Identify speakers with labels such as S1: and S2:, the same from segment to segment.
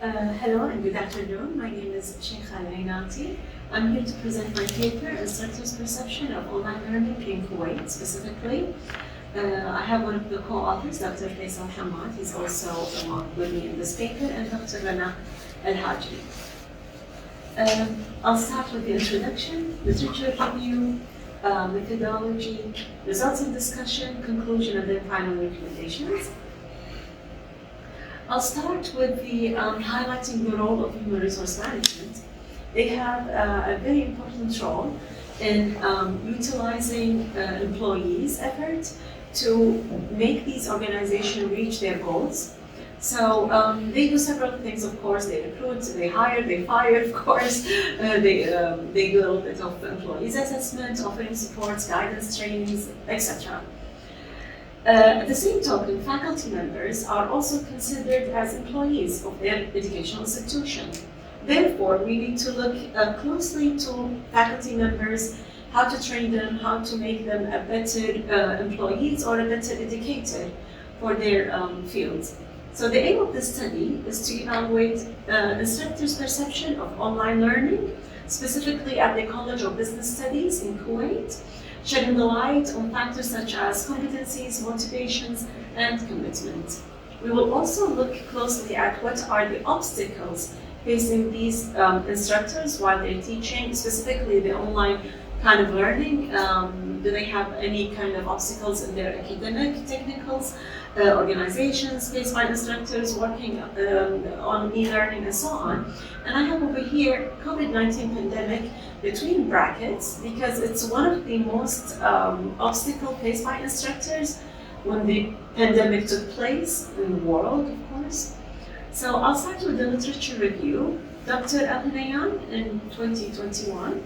S1: Hello and good afternoon. My name is Shaikhah Alainati. I'm here to present my paper, Instructors' Perception of Online Learning in Kuwait, specifically. I have one of the co-authors, Dr. Faiza Hamad. He's also with me in this paper, and Dr. Rana Al-Haji. I'll start with the introduction, literature review, methodology, results of discussion, conclusion, and then final recommendations. I'll start with the highlighting the role of human resource management. They have a very important role in utilizing employees' effort to make these organizations reach their goals. So they do several things, of course. They recruit, they hire, they fire, of course. They do a little bit of employees assessment, offering supports, guidance, trainings, etc. At the same token, faculty members are also considered as employees of their educational institution. Therefore, we need to look closely to faculty members, how to train them, how to make them a better employees or a better educator for their fields. So the aim of this study is to evaluate instructors' perception of online learning, specifically at the College of Business Studies in Kuwait, shedding the light on factors such as competencies, motivations, and commitment. We will also look closely at what are the obstacles facing these instructors while they're teaching, specifically the online kind of learning. Do they have any kind of obstacles in their academic, technicals, organizations faced by instructors working on e-learning and so on. And I have over here COVID-19 pandemic between brackets because it's one of the most obstacles faced by instructors when the pandemic took place in the world, of course. So I'll start with the literature review. Dr. Al-Hanayan in 2021,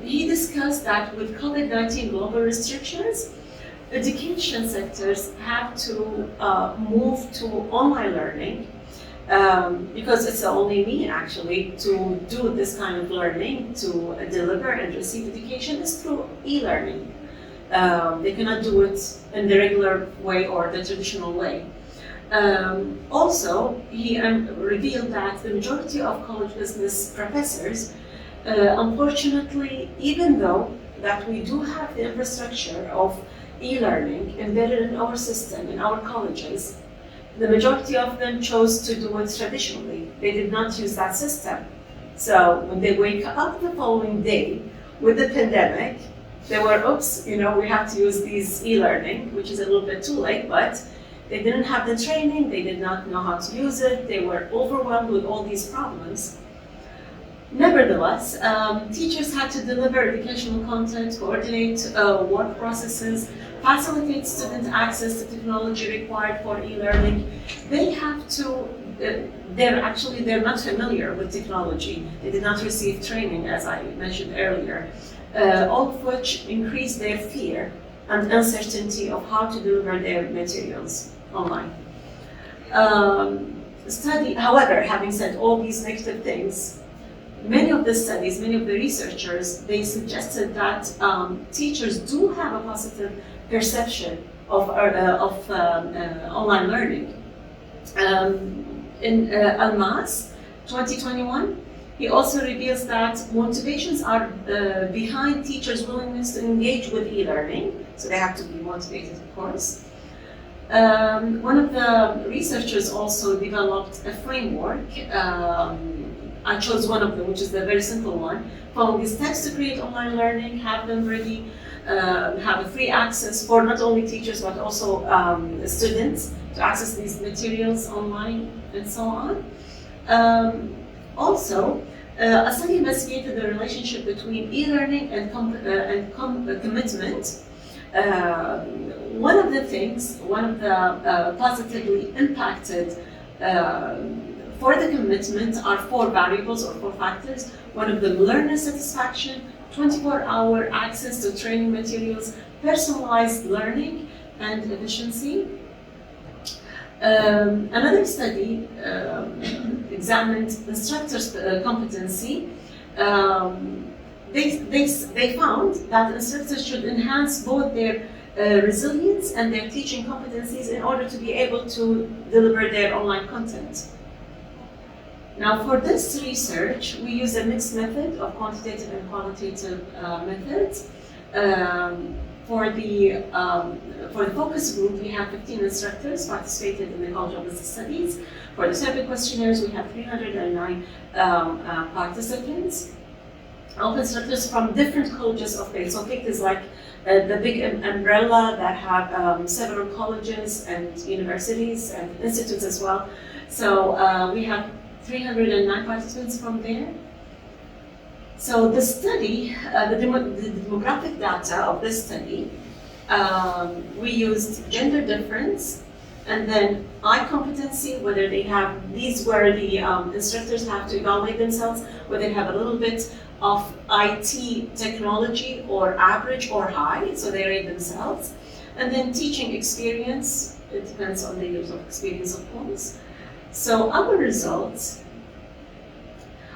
S1: he discussed that with COVID-19 global restrictions, education sectors have to move to online learning because it's the only mean actually to do this kind of learning, to deliver and receive education is through e-learning. They cannot do it in the regular way or the traditional way. Also, he revealed that the majority of college business professors, unfortunately, even though that we do have the infrastructure of e-learning embedded in our system, in our colleges, the majority of them chose to do it traditionally. They did not use that system. So when they wake up the following day with the pandemic, they were, oops, we have to use these e-learning, which is a little bit too late, but they didn't have the training, they did not know how to use it, they were overwhelmed with all these problems. Nevertheless, teachers had to deliver educational content, coordinate work processes, facilitate student access to technology required for e-learning. They have to, they're not familiar with technology. They did not receive training, as I mentioned earlier, all of which increased their fear and uncertainty of how to deliver their materials online. However, having said all these negative things, many of the studies, many of the researchers, they suggested that teachers do have a positive perception of online learning. In Almas, 2021, he also reveals that motivations are behind teachers' willingness to engage with e-learning, so they have to be motivated, of course. One of the researchers also developed a framework. I chose one of them, which is the very simple one. Follow these steps to create online learning, have them ready, have a free access for not only teachers but also students to access these materials online and so on. Also, a study investigated the relationship between e-learning and commitment. One of the positively impacted for the commitment are 4 variables or 4 factors. One of them, learner satisfaction, 24-hour access to training materials, personalized learning, and efficiency. Another study examined instructors' competency. They found that instructors should enhance both their resilience and their teaching competencies in order to be able to deliver their online content. Now for this research, we use a mixed method of quantitative and qualitative methods. For the focus group, we have 15 instructors participated in the College of Business Studies. For the survey questionnaires, we have 309 participants, all instructors from different colleges of faith. So faith is like the big umbrella that have several colleges and universities and institutes as well. So we have 309 participants from there. So the study, the demographic data of this study, we used gender difference, and then eye competency, whether they have, these where the instructors have to evaluate themselves, whether they have a little bit of IT technology or average or high, so they rate themselves. And then teaching experience, it depends on the years of experience, of course. So our results,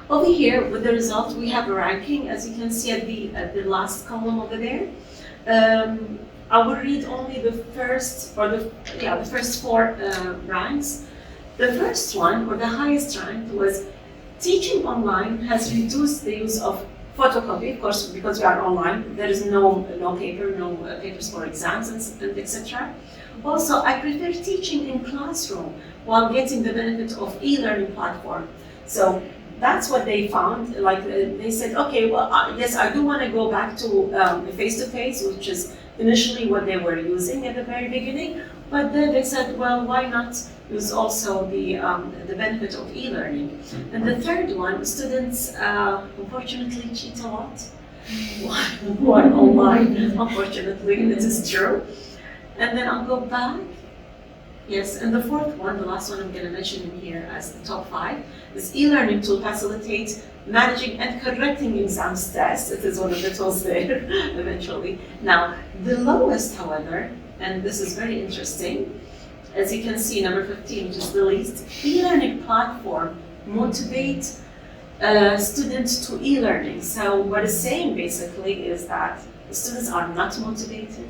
S1: over here with the results, we have a ranking, as you can see at the last column over there. I will read only the first, or the first four ranks. The first one, or the highest rank, was teaching online has reduced the use of photocopy, of course, because we are online. There is no paper, no papers for exams and etc. Also, I prefer teaching in classroom while getting the benefit of e-learning platform. So that's what they found. Like they said, okay, well, yes, I do want to go back to face-to-face, which is initially what they were using at the very beginning. But then they said, well, why not use also the benefit of e-learning? And the third one, students unfortunately cheat a lot. One online, unfortunately, it is true. And then I'll go back. Yes, and the fourth one, the last one I'm going to mention in here as the top 5, is e-learning tool facilitates managing and correcting exams tests. It is one of the tools there eventually. Now, the lowest, however, and this is very interesting, as you can see, number 15, which is the least, e-learning platform motivate students to e-learning. So what it's saying basically is that the students are not motivated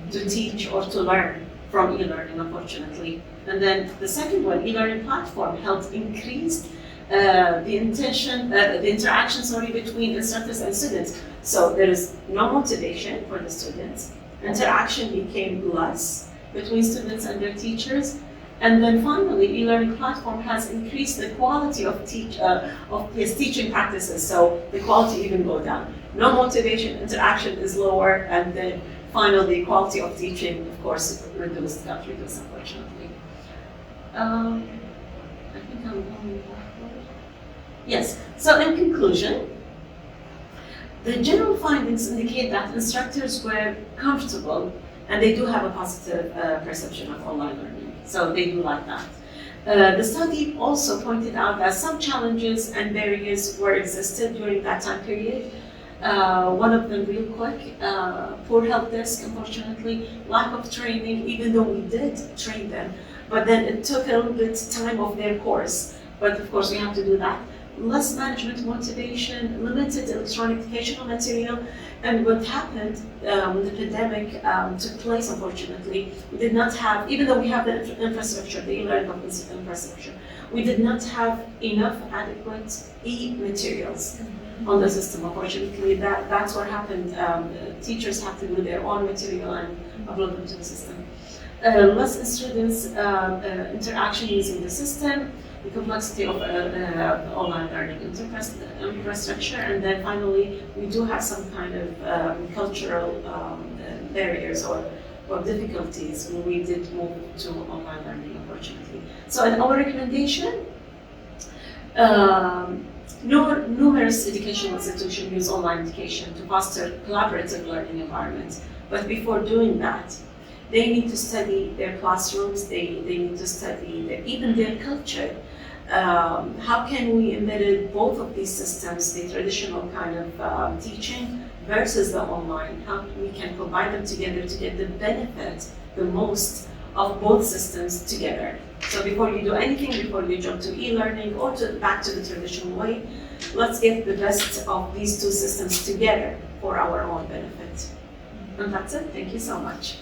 S1: to teach or to learn from e-learning, unfortunately. And then the second one, e-learning platform helped increase the interaction between instructors and students. So there is no motivation for the students. Interaction became less between students and their teachers. And then finally, e-learning platform has increased the quality of his teaching practices. So the quality even go down. No motivation, interaction is lower, and then finally, the quality of teaching, of course, got reduced, unfortunately. I think I'm going backward. Yes, so in conclusion, the general findings indicate that instructors were comfortable and they do have a positive perception of online learning. So they do like that. The study also pointed out that some challenges and barriers were existed during that time period. One of them real quick, poor help desk, unfortunately, lack of training, even though we did train them, but then it took a little bit time of their course, but of course we have to do that. Less management motivation, limited electronic educational material, and what happened when the pandemic took place, unfortunately, we did not have, even though we have the infrastructure, the e-learning infrastructure, we did not have enough adequate e-materials on the system. Unfortunately, that's what happened. Teachers have to do their own material and upload them to the system. Less students interaction using the system, the complexity of online learning infrastructure, and then finally, we do have some kind of cultural barriers or difficulties when we did move to online learning, unfortunately. So in our recommendation, numerous educational institutions use online education to foster collaborative learning environments. But before doing that, they need to study their classrooms, they need to study even their culture. How can we embed both of these systems, the traditional kind of teaching versus the online? How we can combine them together to get the benefit, the most of both systems together. So before you do anything, before you jump to e-learning or back to the traditional way, let's get the best of these two systems together for our own benefit. And that's it. Thank you so much.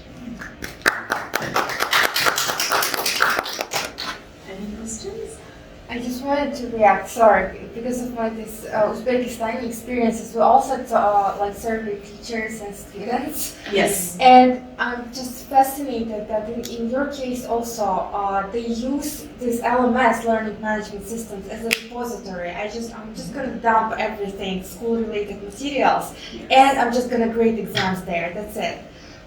S1: Any questions?
S2: I just wanted to react, sorry, because of my this Uzbekistani experiences. We also like survey teachers and students.
S1: Yes.
S2: And I'm just fascinated that in your case also, they use this LMS, learning management systems, as a repository. I'm just gonna dump everything, school-related materials, and I'm just gonna grade exams there. That's it.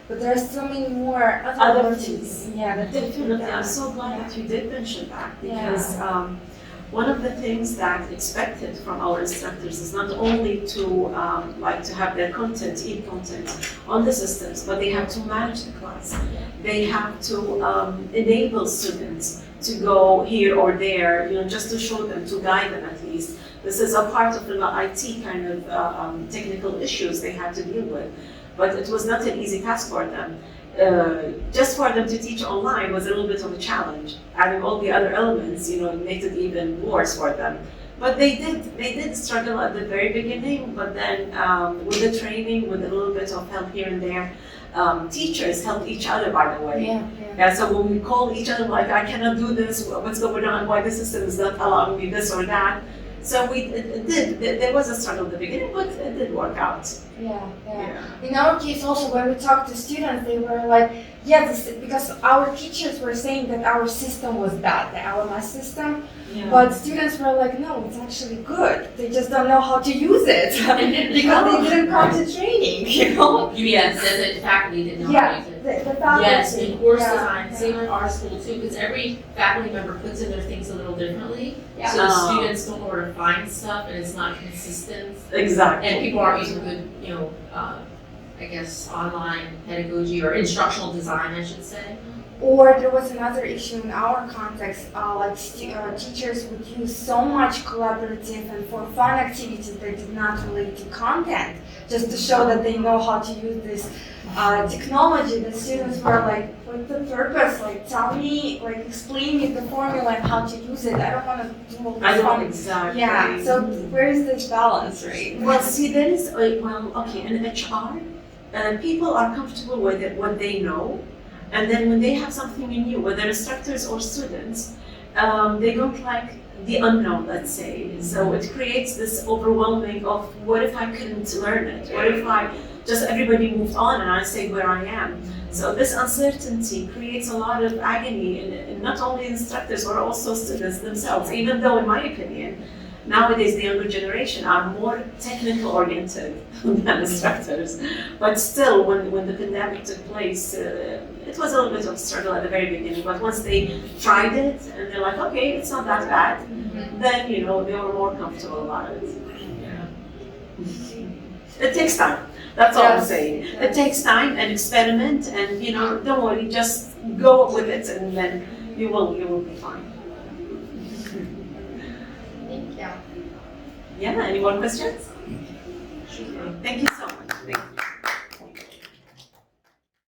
S2: But there are so many more
S1: Other things.
S2: Yeah, that
S1: Definitely. I'm so glad that you did mention that, because one of the things that expected from our instructors is not only to like to have their content, e-content on the systems, but they have to manage the class. They have to enable students to go here or there, just to show them, to guide them at least. This is a part of the IT kind of technical issues they had to deal with. But it was not an easy task for them. Just for them to teach online was a little bit of a challenge. Adding all the other elements, made it even worse for them. But they did struggle at the very beginning, but then with the training, with a little bit of help here and there, teachers help each other, by the way. Yeah, so when we call each other, like, I cannot do this, what's going on, why the system is not allowing me this or that. So there was a struggle at the beginning, but it did work out.
S2: Yeah. In our case also, when we talked to students, they were like, because our teachers were saying that our system was bad, the LMS system, but students were like, no, it's actually good. They just don't know how to use it because they didn't come to training,
S3: Yes, the faculty didn't know how to use it.
S2: The faculty.
S3: Yes, in course design, same in our school too, because every faculty member puts in their things a little differently.
S2: Yeah.
S3: So the students don't know where to find stuff and it's not consistent.
S1: Exactly.
S3: And people aren't using good, I guess, online pedagogy or instructional design, I should say.
S2: Or there was another issue in our context, teachers would use so much collaborative and for fun activities that did not relate to content, just to show that they know how to use this technology. The students were like, what's the purpose? Like, tell me, like, explain me the formula and how to use it. I don't want to do all this
S1: I
S2: fun.
S1: know, exactly.
S2: Yeah, so where is this balance, right?
S1: Well, see, there is, in HR, people are comfortable with it, what they know. And then when they have something new, whether instructors or students, they don't like the unknown, let's say. So it creates this overwhelming of, what if I couldn't learn it? What if everybody moved on and I stayed where I am? So this uncertainty creates a lot of agony in not only instructors, but also students themselves, even though, in my opinion, nowadays the younger generation are more technical oriented than instructors. But still, when the pandemic took place, it was a little bit of a struggle at the very beginning. But once they tried it and they're like, okay, it's not that bad, then they were more comfortable about it. It takes time. That's all I'm saying. It takes time and experiment, and don't worry, just go with it, and then you will be fine.
S2: Thank you.
S1: Yeah, any more questions? Thank you so much. Thank you.